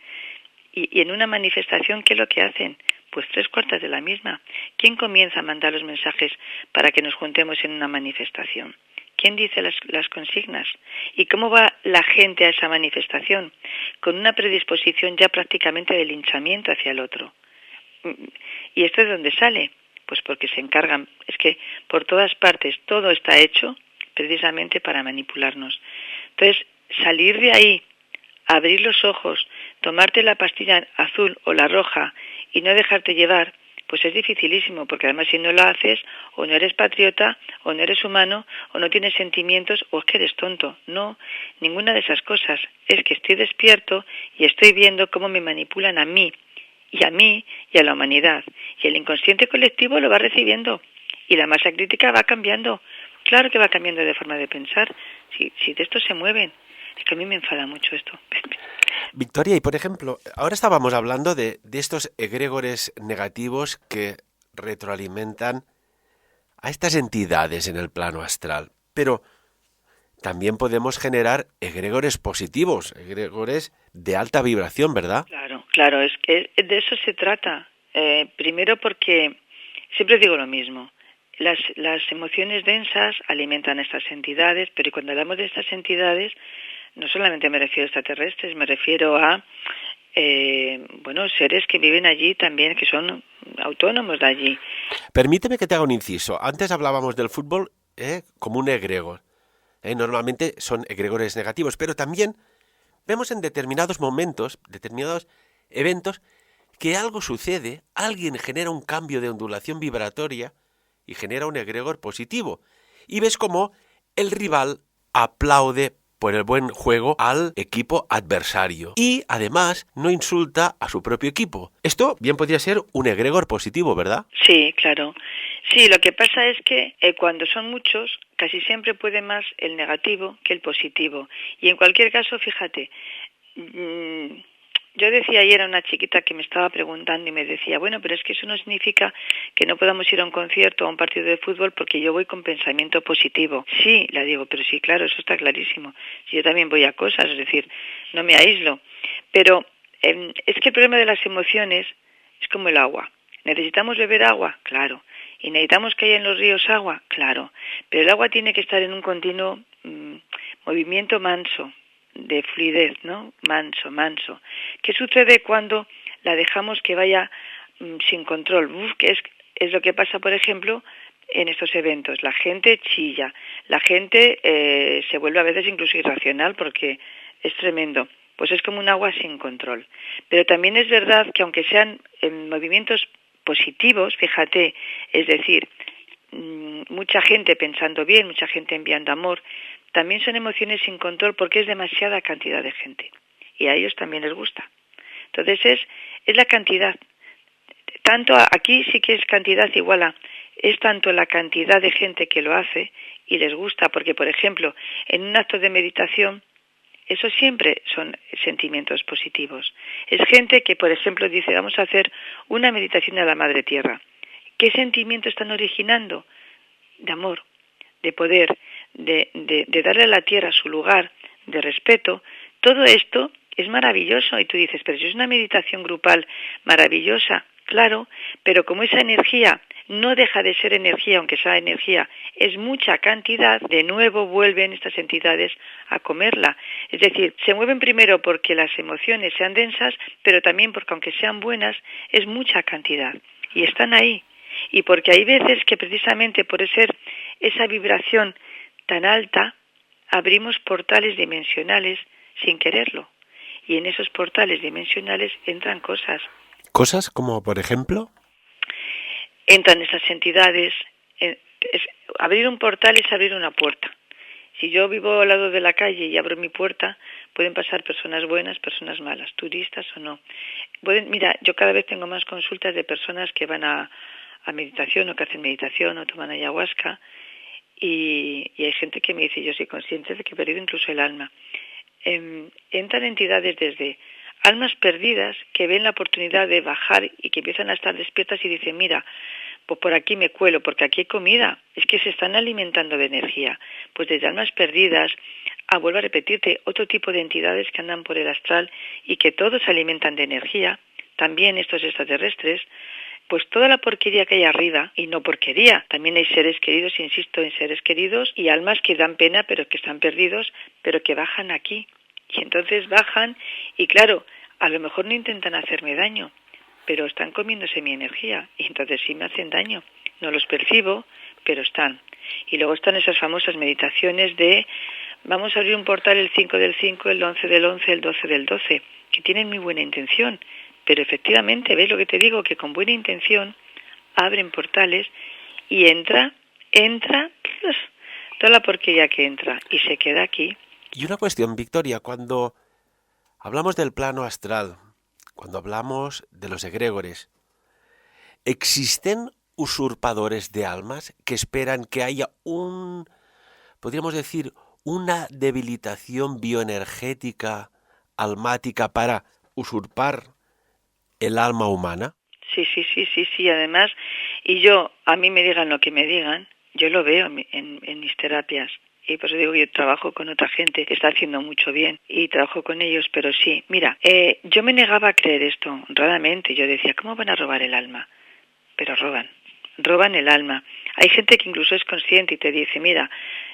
y en una manifestación, ¿qué es lo que hacen? Pues 3/4 de la misma. ¿Quién comienza a mandar los mensajes para que nos juntemos en una manifestación? ¿Quién dice las consignas? ¿Y cómo va la gente a esa manifestación? Con una predisposición ya prácticamente de linchamiento hacia el otro. ¿Y esto de dónde sale? Pues porque se encargan. Es que por todas partes todo está hecho precisamente para manipularnos. Entonces, salir de ahí, abrir los ojos, tomarte la pastilla azul o la roja y no dejarte llevar, pues es dificilísimo, porque además si no lo haces, o no eres patriota, o no eres humano, o no tienes sentimientos, o es que eres tonto. No, ninguna de esas cosas. Es que estoy despierto y estoy viendo cómo me manipulan a mí y a la humanidad. Y el inconsciente colectivo lo va recibiendo. Y la masa crítica va cambiando. Claro que va cambiando de forma de pensar. Si de esto se mueven. Es que a mí me enfada mucho esto. Victoria, y por ejemplo, ahora estábamos hablando de estos egregores negativos que retroalimentan a estas entidades en el plano astral. Pero también podemos generar egregores positivos, egregores de alta vibración, ¿verdad? Claro, es que de eso se trata. Primero porque, siempre digo lo mismo, las emociones densas alimentan a estas entidades, pero cuando hablamos de estas entidades, no solamente me refiero a extraterrestres, me refiero a seres que viven allí también, que son autónomos de allí. Permíteme que te haga un inciso. Antes hablábamos del fútbol como un egregor. Normalmente son egregores negativos, pero también vemos en determinados momentos, determinados eventos, que algo sucede, alguien genera un cambio de ondulación vibratoria y genera un egregor positivo. Y ves cómo el rival aplaude por el buen juego al equipo adversario y además no insulta a su propio equipo. Esto bien podría ser un egregor positivo, ¿verdad? Sí, claro. Sí, lo que pasa es que cuando son muchos, casi siempre puede más el negativo que el positivo. Y en cualquier caso, fíjate, yo decía ayer a una chiquita que me estaba preguntando y me decía, bueno, pero es que eso no significa que no podamos ir a un concierto o a un partido de fútbol porque yo voy con pensamiento positivo. Sí, la digo, pero sí, claro, eso está clarísimo. Si yo también voy a cosas, es decir, no me aíslo. Pero es que el problema de las emociones es como el agua. ¿Necesitamos beber agua? Claro. ¿Y necesitamos que haya en los ríos agua? Claro. Pero el agua tiene que estar en un continuo movimiento manso, de fluidez, ¿no? Manso. ¿Qué sucede cuando la dejamos que vaya sin control? Que es lo que pasa, por ejemplo, en estos eventos. La gente chilla, la gente se vuelve a veces incluso irracional porque es tremendo. Pues es como un agua sin control. Pero también es verdad que aunque sean movimientos positivos, fíjate, es decir, mucha gente pensando bien, mucha gente enviando amor, también son emociones sin control porque es demasiada cantidad de gente y a ellos también les gusta. Entonces es la cantidad. Tanto aquí sí que es cantidad igual a, es tanto la cantidad de gente que lo hace y les gusta, porque por ejemplo, en un acto de meditación, eso siempre son sentimientos positivos. Es gente que, por ejemplo, dice, vamos a hacer una meditación a la Madre Tierra. ¿Qué sentimiento están originando? De amor, de poder, de darle a la Tierra su lugar, de respeto. Todo esto es maravilloso y tú dices, pero si es una meditación grupal maravillosa, claro, pero como esa energía no deja de ser energía, aunque sea energía, es mucha cantidad, de nuevo vuelven estas entidades a comerla. Es decir, se mueven primero porque las emociones sean densas, pero también porque aunque sean buenas, es mucha cantidad y están ahí. Y porque hay veces que precisamente por ser esa vibración tan alta, abrimos portales dimensionales sin quererlo. Y en esos portales dimensionales entran cosas. ¿Cosas como, por ejemplo? Entran esas entidades. Abrir un portal es abrir una puerta. Si yo vivo al lado de la calle y abro mi puerta, pueden pasar personas buenas, personas malas, turistas o no. Mira, yo cada vez tengo más consultas de personas que van a meditación o que hacen meditación o toman ayahuasca y hay gente que me dice, yo soy consciente de que he perdido incluso el alma. Entran entidades desde almas perdidas que ven la oportunidad de bajar y que empiezan a estar despiertas y dicen, mira, pues por aquí me cuelo porque aquí hay comida, es que se están alimentando de energía. Pues desde almas perdidas vuelvo a repetirte, otro tipo de entidades que andan por el astral y que todos se alimentan de energía, también estos extraterrestres, pues toda la porquería que hay arriba, y no porquería, también hay seres queridos, insisto en seres queridos, y almas que dan pena pero que están perdidos, pero que bajan aquí. Y entonces bajan y claro, a lo mejor no intentan hacerme daño, pero están comiéndose mi energía y entonces sí me hacen daño. No los percibo, pero están. Y luego están esas famosas meditaciones de vamos a abrir un portal el 5 del 5, el 11 del 11, el 12 del 12, que tienen muy buena intención, pero efectivamente, ¿ves lo que te digo? Que con buena intención abren portales y entra pues, toda la porquería que entra y se queda aquí. Y una cuestión, Victoria, cuando hablamos del plano astral, cuando hablamos de los egregores, ¿existen usurpadores de almas que esperan que haya podríamos decir, una debilitación bioenergética, almática para usurpar el alma humana? Sí. Además, a mí me digan lo que me digan, yo lo veo en mis terapias. Y por eso digo que yo trabajo con otra gente que está haciendo mucho bien y trabajo con ellos, pero sí, mira, yo me negaba a creer esto honradamente. Yo decía, ¿cómo van a robar el alma? Pero roban el alma. Hay gente que incluso es consciente y te dice, mira,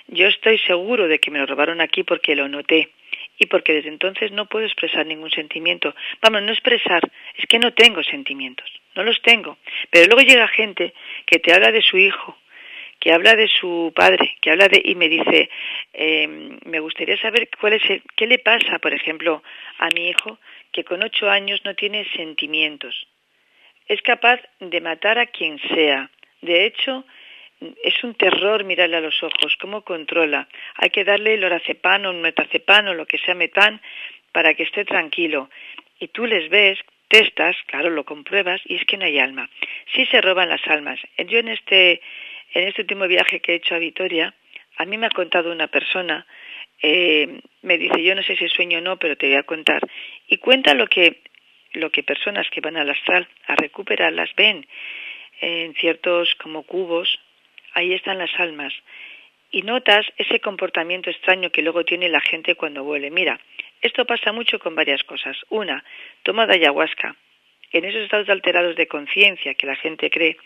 yo estoy seguro de que me lo robaron aquí porque lo noté y porque desde entonces no puedo expresar ningún sentimiento. Vamos, no expresar, es que no tengo sentimientos, no los tengo. Pero luego llega gente que te habla de su hijo, que habla de su padre, y me dice, me gustaría saber qué le pasa, por ejemplo, a mi hijo, que con 8 años no tiene sentimientos. Es capaz de matar a quien sea. De hecho, es un terror mirarle a los ojos, cómo controla. Hay que darle lorazepam o metazepam o lo que sea metán para que esté tranquilo. Y tú les ves, testas, claro, lo compruebas y es que no hay alma. Sí se roban las almas. Yo en este último viaje que he hecho a Vitoria, a mí me ha contado una persona, me dice, yo no sé si sueño o no, pero te voy a contar. Y cuenta lo que personas que van al astral a recuperarlas ven en ciertos como cubos, ahí están las almas. Y notas ese comportamiento extraño que luego tiene la gente cuando vuelve. Mira, esto pasa mucho con varias cosas. Una, toma de ayahuasca. En esos estados alterados de conciencia que la gente cree,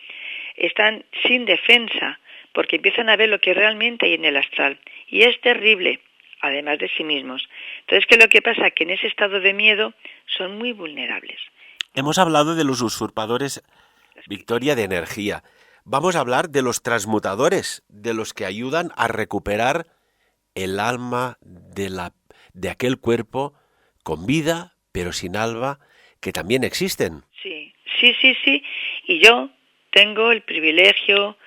están sin defensa porque empiezan a ver lo que realmente hay en el astral. Y es terrible, además de sí mismos. Entonces, ¿qué es lo que pasa? Que en ese estado de miedo son muy vulnerables. Hemos hablado de los usurpadores, Victoria, de energía. Vamos a hablar de los transmutadores, de los que ayudan a recuperar el alma de aquel cuerpo con vida, pero sin alma, que también existen. Sí. Y yo tengo el privilegio,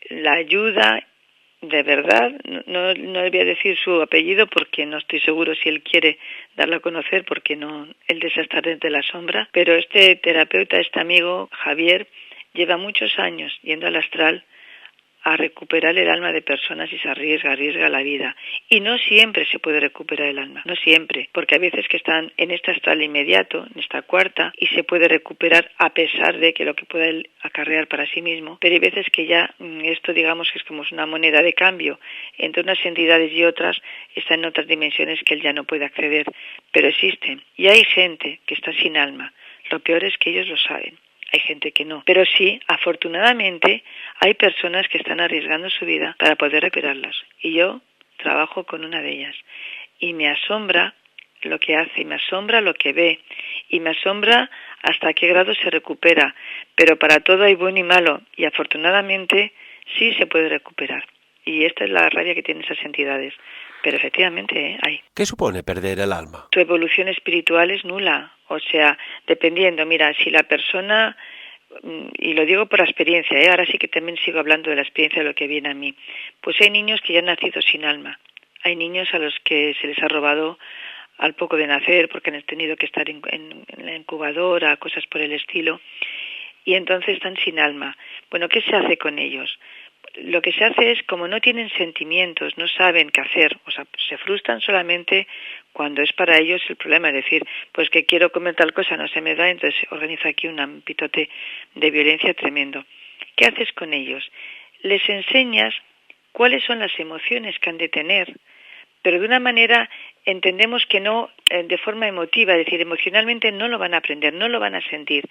la ayuda, de verdad, no voy a decir su apellido porque no estoy seguro si él quiere darlo a conocer porque no, él desea estar desde la sombra, pero este terapeuta, este amigo, Javier, lleva muchos años yendo al astral a recuperar el alma de personas y se arriesga la vida. Y no siempre se puede recuperar el alma, no siempre, porque hay veces que están en este astral inmediato, en esta cuarta, y se puede recuperar a pesar de que lo que pueda él acarrear para sí mismo, pero hay veces que ya esto digamos que es como una moneda de cambio entre unas entidades y otras, está en otras dimensiones que él ya no puede acceder, pero existen. Y hay gente que está sin alma, lo peor es que ellos lo saben. Hay gente que no. Pero sí, afortunadamente, hay personas que están arriesgando su vida para poder recuperarlas. Y yo trabajo con una de ellas. Y me asombra lo que hace, y me asombra lo que ve, y me asombra hasta qué grado se recupera. Pero para todo hay bueno y malo. Y afortunadamente sí se puede recuperar. Y esta es la rabia que tienen esas entidades. Pero efectivamente hay. ¿Qué supone perder el alma? Tu evolución espiritual es nula. O sea, dependiendo, mira, si la persona, y lo digo por experiencia, ahora sí que también sigo hablando de la experiencia de lo que viene a mí, pues hay niños que ya han nacido sin alma. Hay niños a los que se les ha robado al poco de nacer porque han tenido que estar en la incubadora, cosas por el estilo, y entonces están sin alma. Bueno, ¿qué se hace con ellos? Lo que se hace es, como no tienen sentimientos, no saben qué hacer, o sea, se frustran solamente cuando es para ellos el problema, es decir, pues que quiero comer tal cosa, no se me da, entonces organiza aquí un pitote de violencia tremendo. ¿Qué haces con ellos? Les enseñas cuáles son las emociones que han de tener, pero de una manera entendemos que no de forma emotiva, es decir, emocionalmente no lo van a aprender, no lo van a sentir,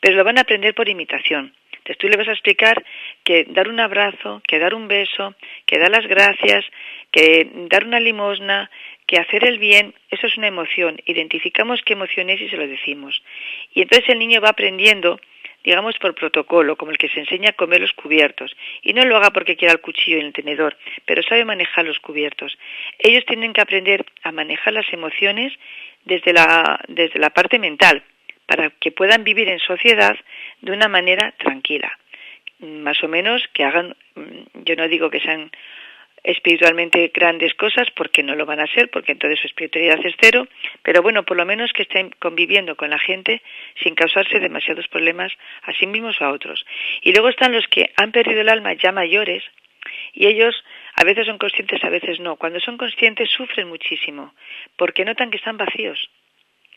pero lo van a aprender por imitación. Entonces tú le vas a explicar que dar un abrazo, que dar un beso, que dar las gracias, que dar una limosna, que hacer el bien, eso es una emoción. Identificamos qué emoción es y se lo decimos. Y entonces el niño va aprendiendo, digamos por protocolo, como el que se enseña a comer los cubiertos. Y no lo haga porque quiera el cuchillo y el tenedor, pero sabe manejar los cubiertos. Ellos tienen que aprender a manejar las emociones desde la parte mental, para que puedan vivir en sociedad de una manera tranquila. Más o menos que hagan, yo no digo que sean espiritualmente grandes cosas, porque no lo van a ser, porque entonces su espiritualidad es cero, Pero bueno, por lo menos que estén conviviendo con la gente sin causarse demasiados problemas a sí mismos o a otros. Y luego están los que han perdido el alma ya mayores, y ellos a veces son conscientes, a veces no. Cuando son conscientes sufren muchísimo, porque notan que están vacíos.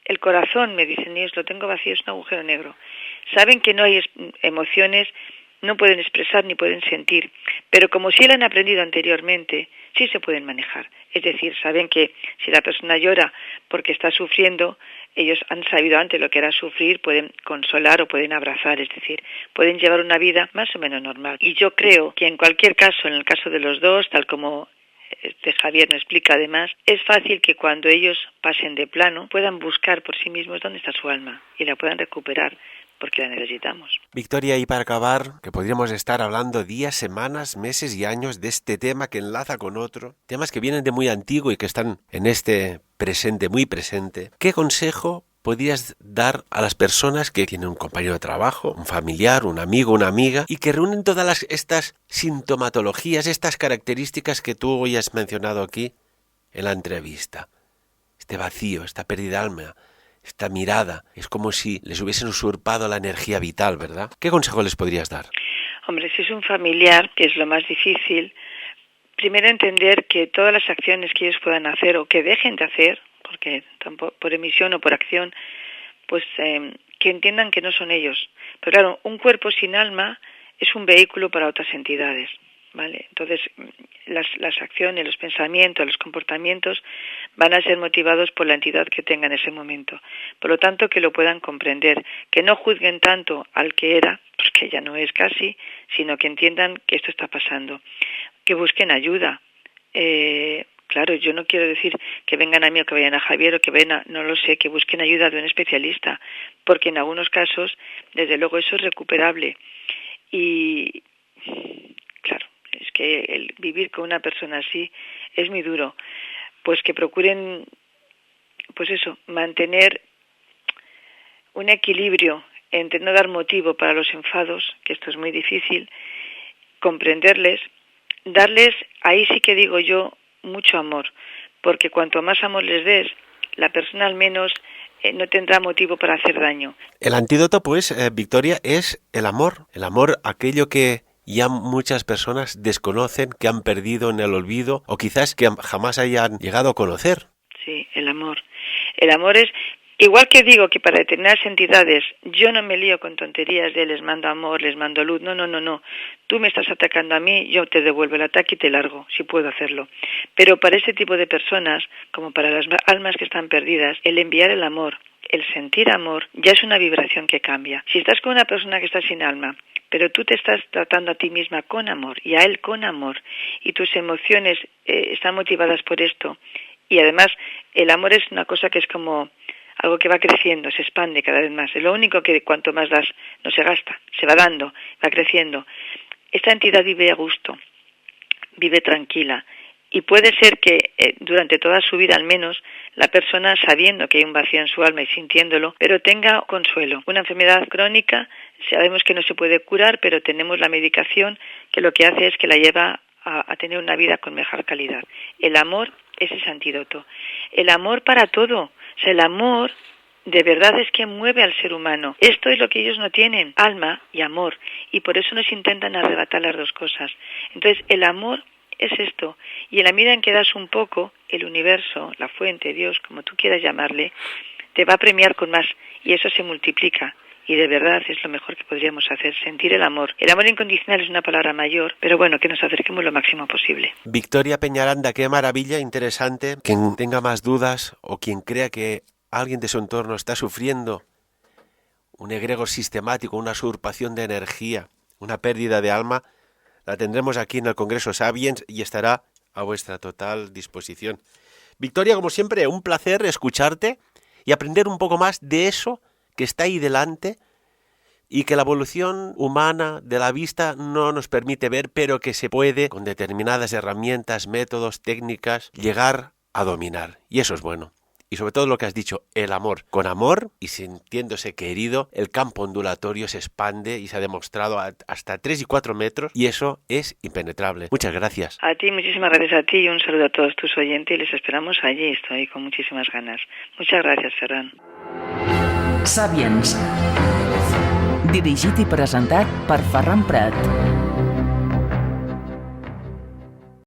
El corazón, me dicen ellos, lo tengo vacío, es un agujero negro. Saben que no hay emociones, no pueden expresar ni pueden sentir, pero como si lo han aprendido anteriormente, sí se pueden manejar. Es decir, saben que si la persona llora porque está sufriendo, ellos han sabido antes lo que era sufrir, pueden consolar o pueden abrazar, es decir, pueden llevar una vida más o menos normal. Y yo creo que en cualquier caso, en el caso de los dos, tal como Javier me explica además, es fácil que cuando ellos pasen de plano puedan buscar por sí mismos dónde está su alma y la puedan recuperar, porque la necesitamos. Victoria, y para acabar, que podríamos estar hablando días, semanas, meses y años de este tema que enlaza con otro, temas que vienen de muy antiguo y que están en este presente, muy presente. ¿Qué consejo podrías dar a las personas que tienen un compañero de trabajo, un familiar, un amigo, una amiga, y que reúnen todas estas sintomatologías, estas características que tú hoy has mencionado aquí en la entrevista? Este vacío, esta pérdida de alma, esta mirada, es como si les hubiesen usurpado la energía vital, ¿verdad? ¿Qué consejo les podrías dar? Hombre, si es un familiar, que es lo más difícil, primero entender que todas las acciones que ellos puedan hacer o que dejen de hacer, porque tampoco por emisión o por acción, pues que entiendan que no son ellos. Pero claro, un cuerpo sin alma es un vehículo para otras entidades, ¿vale? Entonces, las acciones, los pensamientos, los comportamientos van a ser motivados por la entidad que tenga en ese momento. Por lo tanto, que lo puedan comprender, que no juzguen tanto al que era, porque ya no es casi, sino que entiendan que esto está pasando, que busquen ayuda. Claro, yo no quiero decir que vengan a mí o que vayan a Javier o que vayan no lo sé, que busquen ayuda de un especialista, porque en algunos casos, desde luego, eso es recuperable. Y, claro, es que el vivir con una persona así es muy duro. Pues que procuren, pues eso, mantener un equilibrio entre no dar motivo para los enfados, que esto es muy difícil, comprenderles, darles, ahí sí que digo yo, mucho amor, porque cuanto más amor les des, la persona al menos no tendrá motivo para hacer daño. El antídoto, pues, Victoria, es el amor, aquello que ya muchas personas desconocen, que han perdido en el olvido o quizás que jamás hayan llegado a conocer. Sí, el amor. El amor es, igual que digo que para determinadas entidades yo no me lío con tonterías de les mando amor, les mando luz, no. Tú me estás atacando a mí, yo te devuelvo el ataque y te largo, si puedo hacerlo. Pero para ese tipo de personas, como para las almas que están perdidas, el enviar el amor, el sentir amor, ya es una vibración que cambia. Si estás con una persona que está sin alma, pero tú te estás tratando a ti misma con amor y a él con amor, y tus emociones están motivadas por esto, y además el amor es una cosa que es como algo que va creciendo, se expande cada vez más. Es lo único que cuanto más das, no se gasta, se va dando, va creciendo. Esta entidad vive a gusto, vive tranquila, y puede ser que durante toda su vida al menos la persona, sabiendo que hay un vacío en su alma y sintiéndolo, pero tenga consuelo. Una enfermedad crónica sabemos que no se puede curar, pero tenemos la medicación que lo que hace es que la lleva a tener una vida con mejor calidad. El amor es ese antídoto. El amor para todo. O sea, el amor de verdad es que mueve al ser humano. Esto es lo que ellos no tienen, alma y amor. Y por eso nos intentan arrebatar las dos cosas. Entonces, el amor es esto. Y en la medida en que das un poco, el universo, la fuente, Dios, como tú quieras llamarle, te va a premiar con más. Y eso se multiplica. Y de verdad es lo mejor que podríamos hacer, sentir el amor. El amor incondicional es una palabra mayor, pero bueno, que nos acerquemos lo máximo posible. Victoria Peñaranda, qué maravilla, interesante. Quien tenga más dudas o quien crea que alguien de su entorno está sufriendo un egregor sistemático, una usurpación de energía, una pérdida de alma, la tendremos aquí en el Congreso Sapiens y estará a vuestra total disposición. Victoria, como siempre, un placer escucharte y aprender un poco más de eso que está ahí delante y que la evolución humana de la vista no nos permite ver, pero que se puede, con determinadas herramientas, métodos, técnicas, llegar a dominar. Y eso es bueno. y sobre todo lo que has dicho, el amor. Con amor y sintiéndose querido, el campo ondulatorio se expande y se ha demostrado hasta 3 y 4 metros y eso es impenetrable. Muchas gracias. A ti, muchísimas gracias a ti y un saludo a todos tus oyentes y les esperamos allí. Estoy con muchísimas ganas. Muchas gracias, Ferran. Sapiens. Dirigit i presentat per Ferran Prat.